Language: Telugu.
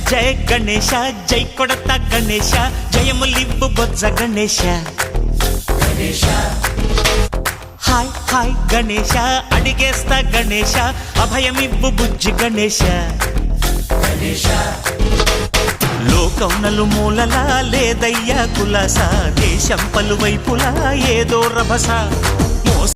జయ గణేశ జై కొడత గణేశ జయములివ్వు బొజ్జ గణేశ హాయ్ హాయ్ గణేశ అడిగేస్తా గణేశ అభయమివ్వు బుజ్జి గణేశ లోకం నలుమూలలా లేదయ్యా కులాస దేశం పలువైపులా ఏదో రభస